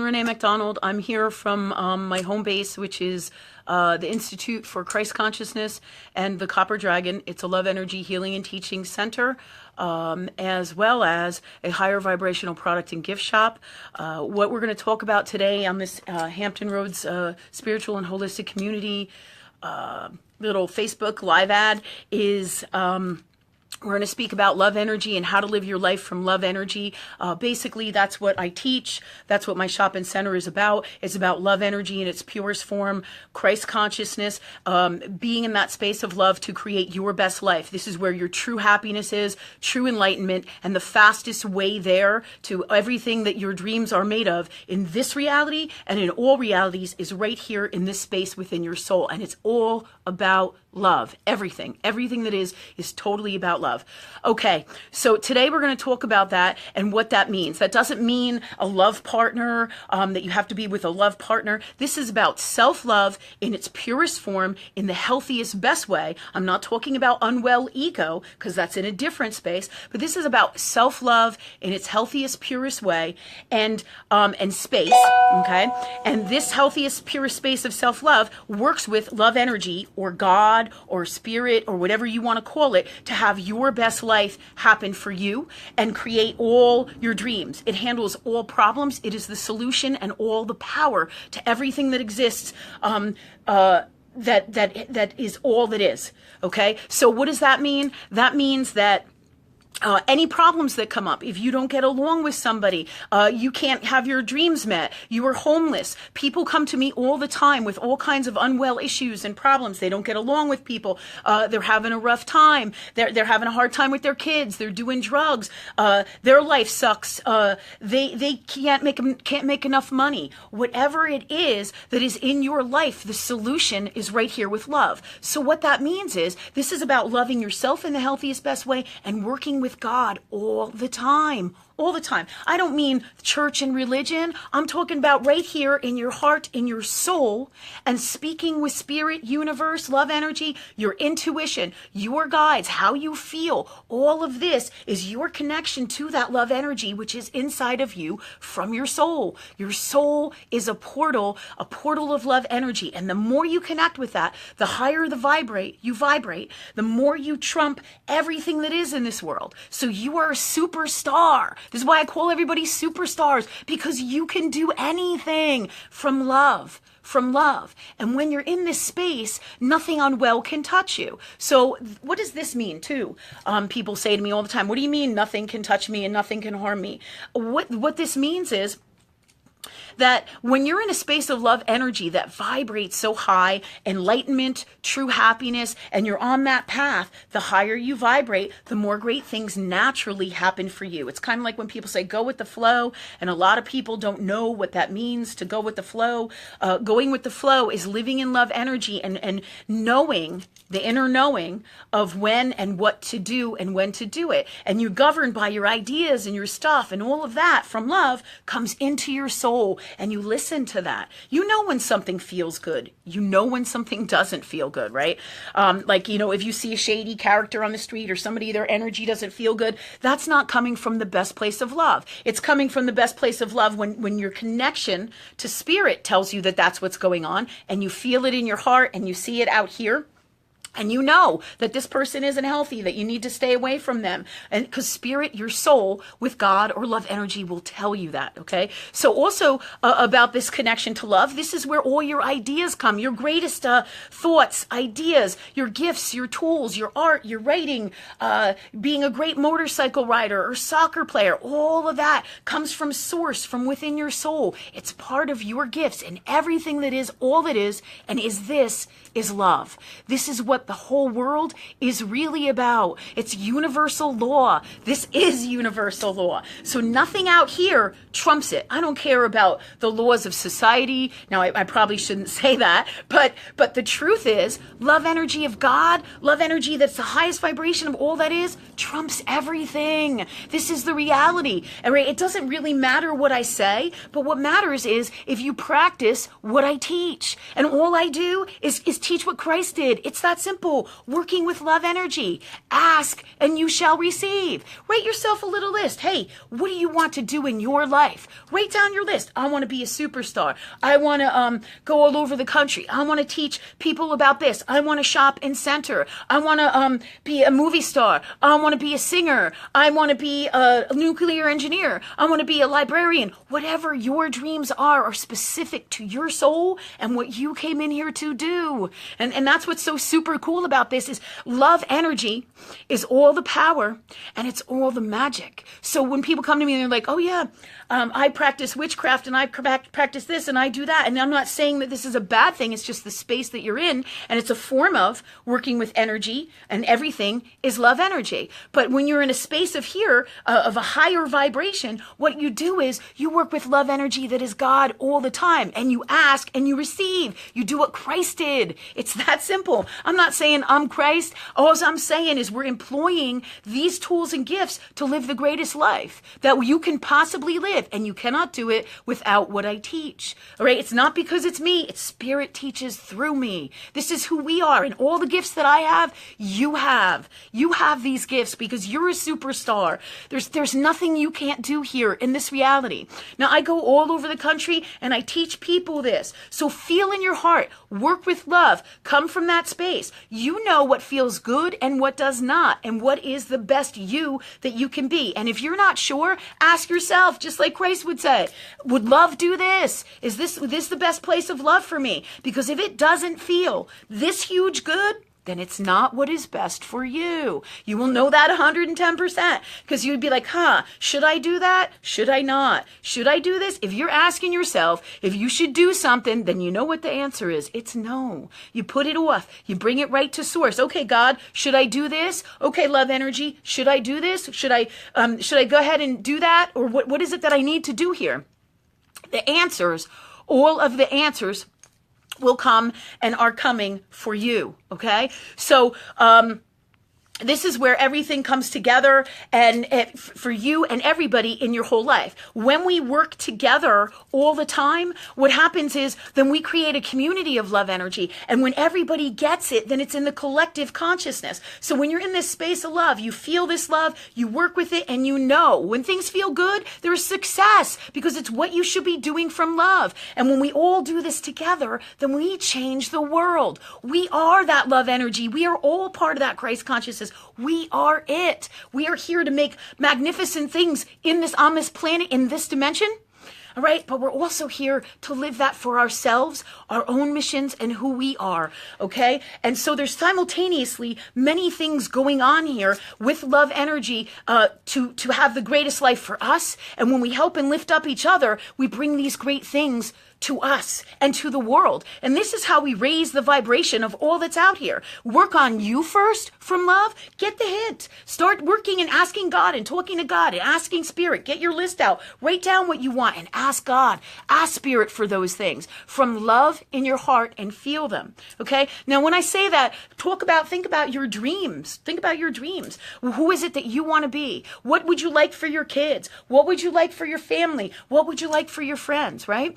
Renee McDonald. I'm here from my home base, which is the Institute for Christ Consciousness and the Copper Dragon. It's a love energy healing and teaching center, as well as a higher vibrational product and gift shop. What we're going to talk about today on this Hampton Roads Spiritual and Holistic Community little Facebook live ad is we're going to speak about love energy and how to live your life from love energy. Basically, that's what I teach. That's what my shop and center is about. It's about love energy in its purest form, Christ consciousness, being in that space of love to create your best life. This is where your true happiness is, true enlightenment, and the fastest way there to everything that your dreams are made of in this reality and in all realities is right here in this space within your soul. And it's all about love. Everything that is totally about love. Okay, so today we're going to talk about that and what that means. That doesn't mean a love partner, that you have to be with a love partner. This is about self-love in its purest form, in the healthiest, best way. I'm not talking about unwell ego, because that's in a different space, but this is about self-love in its healthiest, purest way and space, okay? And this healthiest, purest space of self-love works with love energy or God or spirit or whatever you want to call it to have your best life happen for you and create all your dreams. It handles all problems. It is the solution and all the power to everything that exists. That is all that is. Okay. So what does that mean? That means that any problems that come up, if you don't get along with somebody, you can't have your dreams met, you are homeless. People come to me all the time with all kinds of unwell issues and problems. They don't get along with people. They're having a rough time. They're having a hard time with their kids. They're doing drugs. Their life sucks. They can't make enough money. Whatever it is that is in your life, the solution is right here with love. So what that means is this is about loving yourself in the healthiest, best way and working with God all the time. All the time. I don't mean church and religion. I'm talking about right here in your heart, in your soul, and speaking with spirit, universe, love energy, your intuition, your guides, how you feel. All of this is your connection to that love energy, which is inside of you from your soul. Your soul is a portal of love energy. And the more you connect with that, the higher you vibrate, the more you trump everything that is in this world. So you are a superstar. This is why I call everybody superstars, because you can do anything from love. And when you're in this space, nothing unwell can touch you. So what does this mean too? People say to me all the time, what do you mean nothing can touch me and nothing can harm me? What this means is that when you're in a space of love energy that vibrates so high, enlightenment, true happiness, and you're on that path, the higher you vibrate, the more great things naturally happen for you. It's kind of like when people say, go with the flow, and a lot of people don't know what that means to go with the flow. Going with the flow is living in love energy and knowing, the inner knowing of when and what to do and when to do it. And you're governed by your ideas and your stuff, and all of that from love comes into your soul. And you listen to that. You know when something feels good. You know when something doesn't feel good, right? If you see a shady character on the street or somebody, their energy doesn't feel good, that's not coming from the best place of love. It's coming from the best place of love when your connection to spirit tells you that that's what's going on, and you feel it in your heart and you see it out here. And you know that this person isn't healthy, that you need to stay away from them. And because spirit, your soul with God or love energy will tell you that, okay? So also about this connection to love, this is where all your ideas come, your greatest thoughts, ideas, your gifts, your tools, your art, your writing, being a great motorcycle rider or soccer player, all of that comes from source, from within your soul. It's part of your gifts, and everything that is, all that is, and is love. This is what the whole world is really about. It's universal law. This is universal law. So nothing out here trumps it. I don't care about the laws of society. Now, I probably shouldn't say that, but the truth is, love energy of God, love energy that's the highest vibration of all that is, trumps everything. This is the reality. And right, it doesn't really matter what I say, but what matters is if you practice what I teach. And all I do is teach what Christ did. It's that simple. Working with love energy. Ask and you shall receive. Write yourself a little list. Hey, what do you want to do in your life? Write down your list. I want to be a superstar. I want to go all over the country. I want to teach people about this. I want to shop in center. I want to be a movie star. I want to be a singer. I want to be a nuclear engineer. I want to be a librarian. Whatever your dreams are specific to your soul and what you came in here to do. And that's what's so super cool about this is love energy is all the power and it's all the magic. So when people come to me and they're like, oh yeah, I practice witchcraft and I practice this and I do that. And I'm not saying that this is a bad thing. It's just the space that you're in. And it's a form of working with energy, and everything is love energy. But when you're in a space of here, of a higher vibration, what you do is you work with love energy that is God all the time. And you ask and you receive. You do what Christ did. It's that simple. I'm not saying I'm Christ. All I'm saying is we're employing these tools and gifts to live the greatest life that you can possibly live. And you cannot do it without what I teach. All right. It's not because it's me. It's Spirit teaches through me. This is who we are. And all the gifts that I have, you have. You have these gifts because you're a superstar. There's nothing you can't do here in this reality. Now, I go all over the country and I teach people this. So feel in your heart. Work with love. Come from that space. You know what feels good and what does not. And what is the best you that you can be. And if you're not sure, ask yourself, just like Christ would say, would love do this? Is this the best place of love for me? Because if it doesn't feel this huge good, then it's not what is best for you. You will know that 110% because you'd be like, should I do that? Should I not? Should I do this? If you're asking yourself if you should do something, then you know what the answer is. It's no. You put it off. You bring it right to source. Okay, God, should I do this? Okay, love energy, should I do this? Should I go ahead and do that? Or what is it that I need to do here? The answers, all of the answers will come and are coming for you. Okay. So, this is where everything comes together and for you and everybody in your whole life. When we work together all the time, what happens is then we create a community of love energy. And when everybody gets it, then it's in the collective consciousness. So when you're in this space of love, you feel this love, you work with it, and you know when things feel good, there's success because it's what you should be doing from love. And when we all do this together, then we change the world. We are that love energy. We are all part of that Christ consciousness. We are it. We are here to make magnificent things on this planet, in this dimension. All right. But we're also here to live that for ourselves, our own missions, and who we are. Okay. And so there's simultaneously many things going on here with love energy to have the greatest life for us. And when we help and lift up each other, we bring these great things to us and to the world. And this is how we raise the vibration of all that's out here. Work on you first from love. Get the hint. Start working and asking God and talking to God and asking Spirit. Get your list out. Write down what you want and ask God. Ask Spirit for those things from love in your heart and feel them. Okay. Now, when I say that, think about your dreams. Think about your dreams. Who is it that you want to be? What would you like for your kids? What would you like for your family? What would you like for your friends? Right?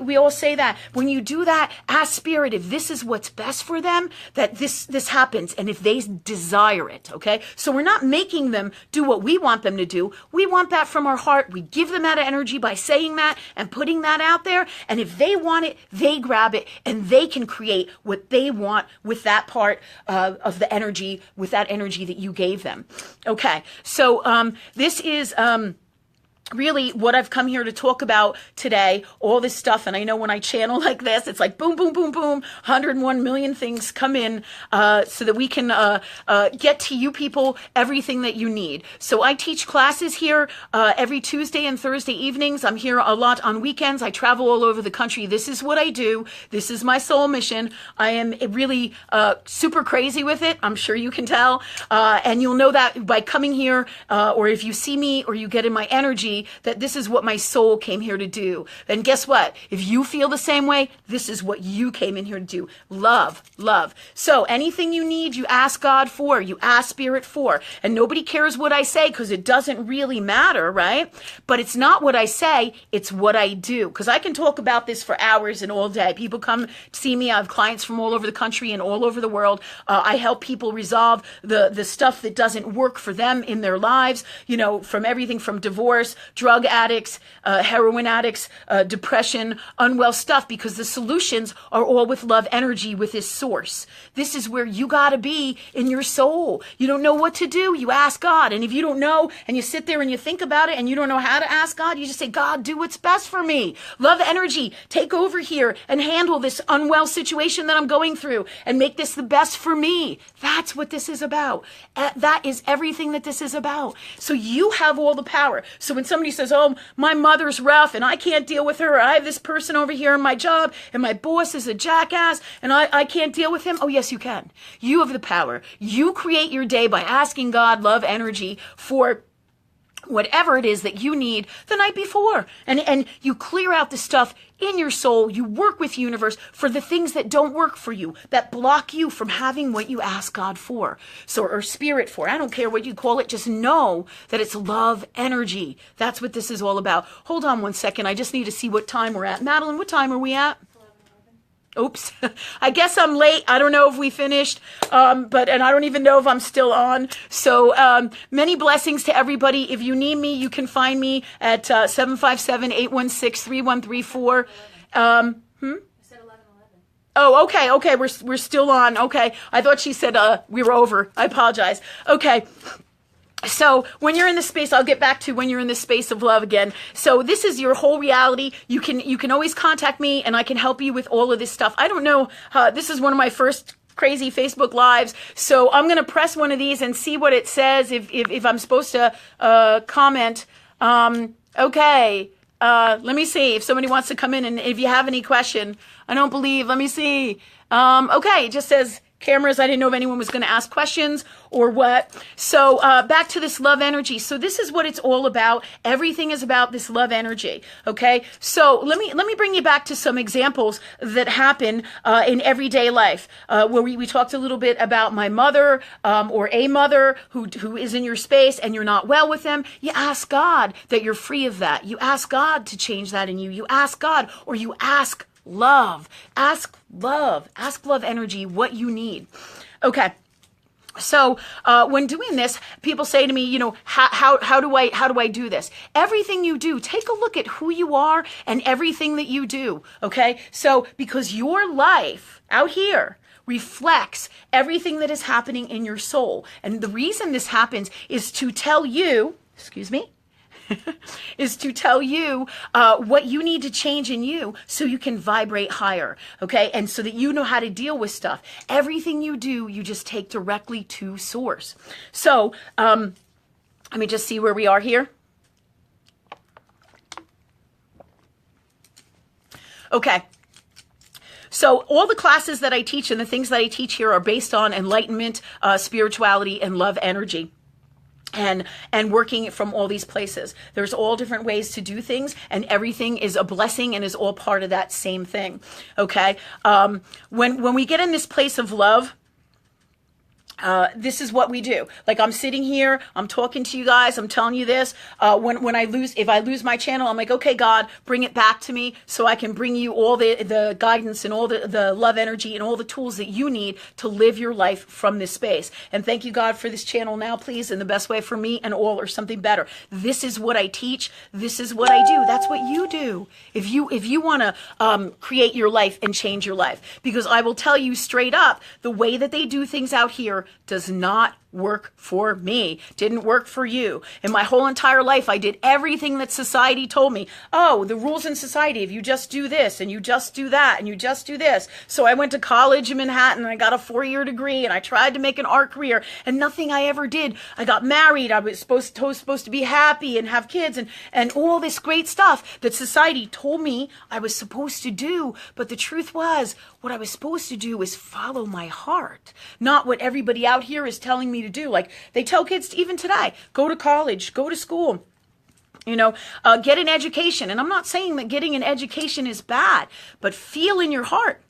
We all say that. When you do that, ask Spirit if this is what's best for them, that this happens, and if they desire it, okay? So we're not making them do what we want them to do. We want that from our heart. We give them that energy by saying that and putting that out there, and if they want it, they grab it, and they can create what they want with that part of the energy, with that energy that you gave them. Okay, so this is... really what I've come here to talk about today, all this stuff. And I know when I channel like this, it's like boom, boom, boom, boom, 101 million things come in so that we can get to you people everything that you need. So I teach classes here every Tuesday and Thursday evenings. I'm here a lot on weekends. I travel all over the country. This is what I do. This is my soul mission. I am really super crazy with it. I'm sure you can tell. And you'll know that by coming here or if you see me or you get in my energy, energy that this is what my soul came here to do. And guess what? If you feel the same way, this is what you came in here to do. Love, love. So anything you need, you ask God for, you ask Spirit for. And nobody cares what I say because it doesn't really matter, right? But it's not what I say, it's what I do. Because I can talk about this for hours and all day. People come see me. I have clients from all over the country and all over the world. I help people resolve the stuff that doesn't work for them in their lives, you know, from everything from divorce, drug addicts, heroin addicts, depression, unwell stuff, because the solutions are all with love energy, with this source. This is where you got to be in your soul. You don't know what to do, you ask God. And if you don't know and you sit there and you think about it and you don't know how to ask God, you just say, God, do what's best for me. Love energy, take over here and handle this unwell situation that I'm going through and make this the best for me. That's what this is about. That is everything that this is about. So you have all the power. So when somebody says, oh, my mother's rough and I can't deal with her, or I have this person over here in my job and my boss is a jackass and I can't deal with him. Oh, yes, you can. You have the power. You create your day by asking God, love energy, for whatever it is that you need the night before. And you clear out the stuff in your soul. You work with universe for the things that don't work for you, that block you from having what you ask God for. So, or Spirit for. I don't care what you call it. Just know that it's love energy. That's what this is all about. Hold on one second. I just need to see what time we're at. Madeline, what time are we at? Oops. I guess I'm late. I don't know if we finished, and I don't even know if I'm still on. So many blessings to everybody. If you need me, you can find me at 757-816-3134. I said 11:11. Oh, okay. Okay. We're still on. Okay. I thought she said we were over. I apologize. Okay. So when you're in the space, I'll get back to when you're in the space of love again. So this is your whole reality. You can always contact me and I can help you with all of this stuff. I don't know. This is one of my first crazy Facebook lives. So I'm going to press one of these and see what it says if I'm supposed to comment. Okay. Let me see if somebody wants to come in and if you have any question. I don't believe. Let me see. Okay. It just says cameras. I didn't know if anyone was going to ask questions or what. So back to this love energy. So this is what it's all about. Everything is about this love energy. Okay. So let me bring you back to some examples that happen in everyday life, where we talked a little bit about my mother, or a mother who is in your space and you're not well with them. You ask God that you're free of that. You ask God to change that in you. You ask God, or you ask love. Ask love energy what you need. Okay. So when doing this, people say to me, you know, how do I do this? Everything you do, take a look at who you are and everything that you do. Okay. So because your life out here reflects everything that is happening in your soul. And the reason this happens is to tell you, is to tell you what you need to change in you so you can vibrate higher, okay? And so that you know how to deal with stuff. Everything you do, you just take directly to source. So let me just see where we are here. Okay. So all the classes that I teach and the things that I teach here are based on enlightenment, spirituality, and love energy. And working from all these places. There's all different ways to do things, and everything is a blessing and is all part of that same thing. Okay. When we get in this place of love, this is what we do. Like I'm sitting here, I'm talking to you guys, I'm telling you this. If I lose my channel, I'm like, okay, God, bring it back to me so I can bring you all the guidance and all the love energy and all the tools that you need to live your life from this space. And thank you, God, for this channel now, please, in the best way for me and all, or something better. This is what I teach. This is what I do. That's what you do. If you want to create your life and change your life, because I will tell you straight up, the way that they do things out here does not work for me. Didn't work for you. In my whole entire life, I did everything that society told me. Oh, the rules in society, if you just do this and you just do that and you just do this. So I went to college in Manhattan and I got a 4-year degree and I tried to make an art career and nothing I ever did. I got married. I was supposed to be happy and have kids and all this great stuff that society told me I was supposed to do. But the truth was, what I was supposed to do is follow my heart, not what everybody out here is telling me to do. Like they tell kids even today, go to college, go to school, Get an education. And I'm not saying that getting an education is bad, but feel in your heart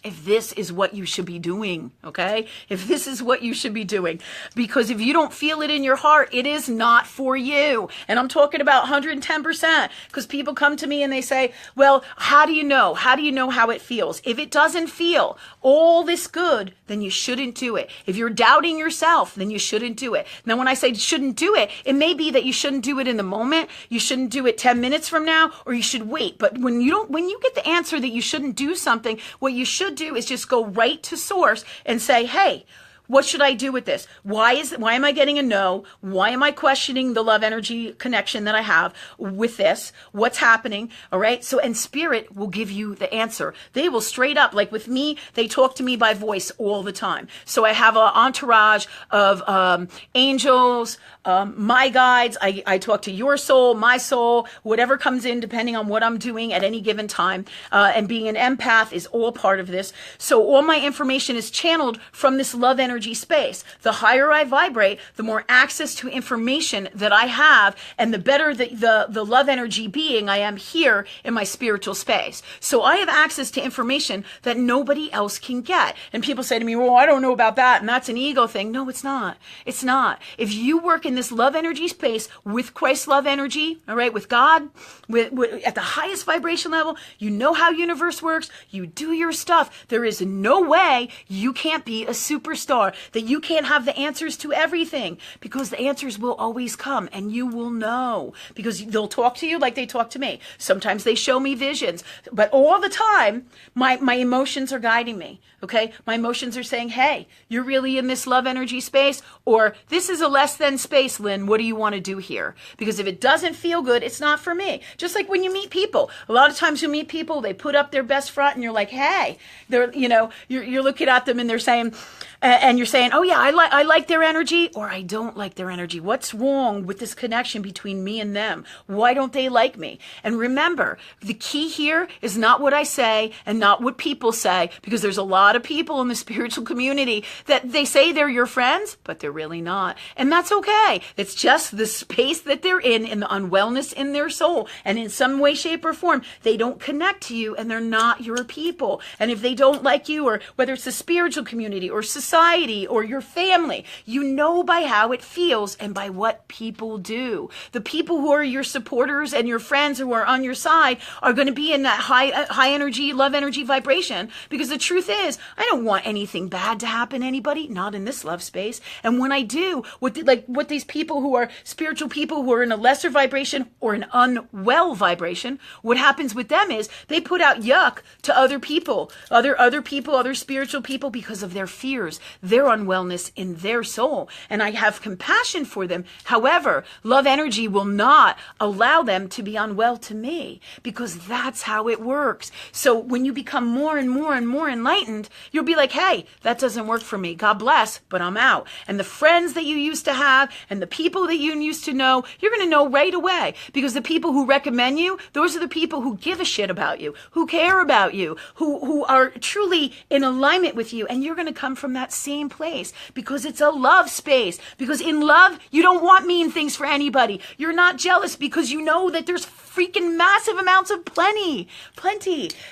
if this is what you should be doing, okay? If this is what you should be doing. Because if you don't feel it in your heart, it is not for you. And I'm talking about 110%, because people come to me and they say, well, how do you know? How do you know how it feels? If it doesn't feel all this good, then you shouldn't do it. If you're doubting yourself, then you shouldn't do it. Now, when I say shouldn't do it, it may be that you shouldn't do it in the moment. You shouldn't do it 10 minutes from now, or you should wait. But when you get the answer that you shouldn't do something, what you should do is just go right to source and say, hey, what should I do with this? Why am I getting a no? Why am I questioning the love energy connection that I have with this? What's happening? All right. So, and spirit will give you the answer. They will straight up, like with me, they talk to me by voice all the time. So I have an entourage of angels, my guides. I talk to your soul, my soul, whatever comes in, depending on what I'm doing at any given time. And being an empath is all part of this. So all my information is channeled from this love energy space. The higher I vibrate, the more access to information that I have, and the better the love energy being I am here in my spiritual space. So I have access to information that nobody else can get. And people say to me, well, I don't know about that, and that's an ego thing. No, it's not. It's not. If you work in this love energy space with Christ love energy, all right, with God, at the highest vibration level, you know how universe works, you do your stuff. There is no way you can't be a superstar, that you can't have the answers to everything, because the answers will always come and you will know, because they'll talk to you like they talk to me. Sometimes they show me visions, but all the time, my emotions are guiding me. Okay. My emotions are saying, hey, you're really in this love energy space, or this is a less than space, Lynn. What do you want to do here? Because if it doesn't feel good, it's not for me. Just like when you meet people, a lot of times you meet people, they put up their best front and you're like, hey, you're looking at them and they're saying, and you're saying, oh yeah, I like their energy, or I don't like their energy. What's wrong with this connection between me and them? Why don't they like me? And remember, the key here is not what I say and not what people say, because there's a lot of people in the spiritual community that they say they're your friends, but they're really not. And that's okay. It's just the space that they're in the unwellness in their soul. And in some way, shape, or form, they don't connect to you and they're not your people. And if they don't like you, or whether it's the spiritual community or society or your family, you know by how it feels and by what people do. The people who are your supporters and your friends who are on your side are going to be in that high energy, love energy vibration, because the truth is, I don't want anything bad to happen to anybody, not in this love space. And when I do, what these people who are spiritual people who are in a lesser vibration or an unwell vibration, what happens with them is they put out yuck to other people, other people, other spiritual people, because of their fears, their unwellness in their soul. And I have compassion for them. However, love energy will not allow them to be unwell to me, because that's how it works. So when you become more and more and more enlightened, you'll be like, hey, that doesn't work for me. God bless, but I'm out. And the friends that you used to have and the people that you used to know, you're going to know right away, because the people who recommend you, those are the people who give a shit about you, who care about you, who are truly in alignment with you. And you're going to come from that same place, because it's a love space. Because in love, you don't want mean things for anybody. You're not jealous because you know that there's freaking massive amounts of plenty.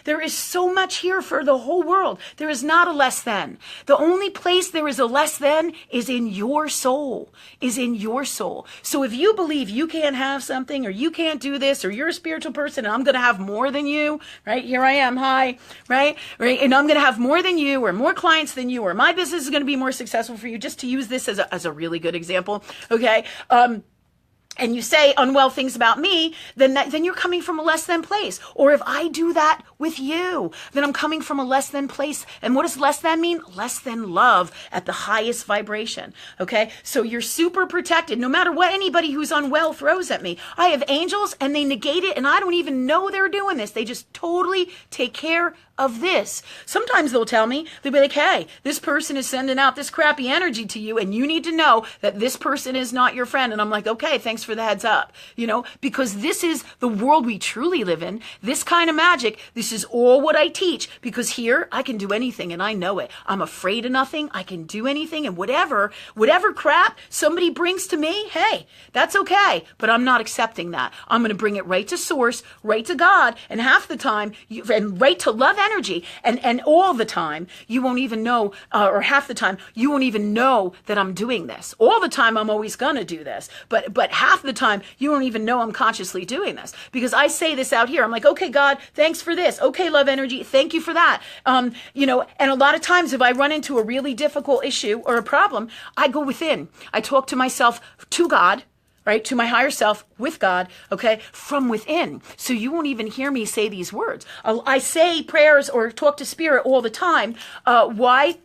There is so much here for the whole world. There is not a less than. The only place there is a less than is in your soul, So if you believe you can't have something, or you can't do this, or you're a spiritual person and I'm going to have more than you, right? Here I am, hi, right? And I'm going to have more than you, or more clients than you, or my business is going to be more successful for you, just to use this as a really good example, okay? And you say unwell things about me, then you're coming from a less than place. Or if I do that with you, then I'm coming from a less than place. And what does less than mean? Less than love at the highest vibration. Okay. So you're super protected no matter what anybody who's unwell throws at me. I have angels and they negate it, and I don't even know they're doing this. They just totally take care of this. Sometimes they'll tell me, they'll be like, hey, this person is sending out this crappy energy to you, and you need to know that this person is not your friend. And I'm like, okay, thanks for the heads up, because this is the world we truly live in. This kind of magic, this is all what I teach, because here I can do anything and I know it. I'm afraid of nothing. I can do anything, and whatever crap somebody brings to me, hey, that's okay. But I'm not accepting that. I'm going to bring it right to source, right to God. And half the time, and right to love energy. And all the time, you won't even know, or half the time, you won't even know that I'm doing this. All the time, I'm always going to do this. But half the time, you don't even know I'm consciously doing this. Because I say this out here. I'm like, okay, God, thanks for this. Okay, love energy, thank you for that. And a lot of times if I run into a really difficult issue or a problem, I go within. I talk to myself, to God, right? To my higher self, with God, okay? From within. So you won't even hear me say these words. I say prayers or talk to spirit all the time. Why?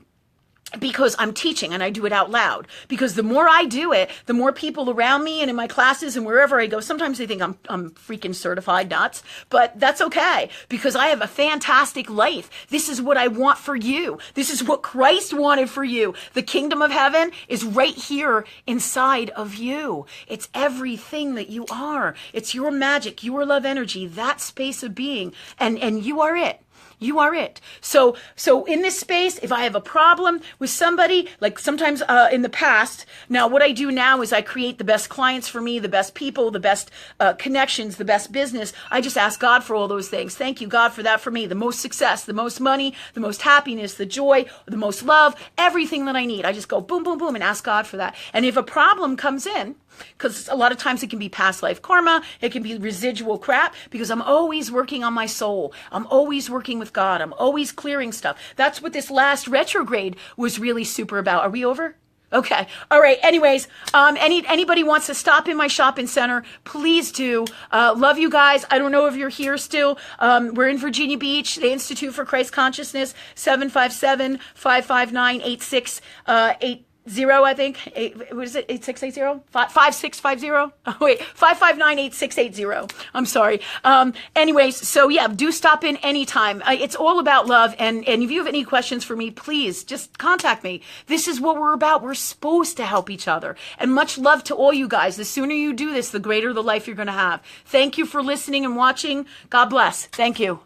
Because I'm teaching and I do it out loud. Because the more I do it, the more people around me and in my classes and wherever I go, sometimes they think I'm freaking certified nuts, but that's okay, because I have a fantastic life. This is what I want for you. This is what Christ wanted for you. The kingdom of heaven is right here inside of you. It's everything that you are. It's your magic, your love energy, that space of being, and you are it. You are it. So in this space, if I have a problem with somebody, like sometimes in the past, now what I do now is I create the best clients for me, the best people, the best connections, the best business. I just ask God for all those things. Thank you, God, for that for me. The most success, the most money, the most happiness, the joy, the most love, everything that I need. I just go boom, boom, boom and ask God for that. And if a problem comes in, because a lot of times it can be past life karma, it can be residual crap, because I'm always working on my soul. I'm always working with God. I'm always clearing stuff. That's what this last retrograde was really super about. Are we over? Okay. All right. Anyways, anybody wants to stop in my shopping center, please do. Love you guys. I don't know if you're here still. We're in Virginia Beach, the Institute for Christ Consciousness, 757-559-8680, I think. What is it? 8680? 5650? Oh, wait, 559-8680. I'm sorry. Anyways, so yeah, do stop in anytime. It's all about love. And if you have any questions for me, please just contact me. This is what we're about. We're supposed to help each other. And much love to all you guys. The sooner you do this, the greater the life you're going to have. Thank you for listening and watching. God bless. Thank you.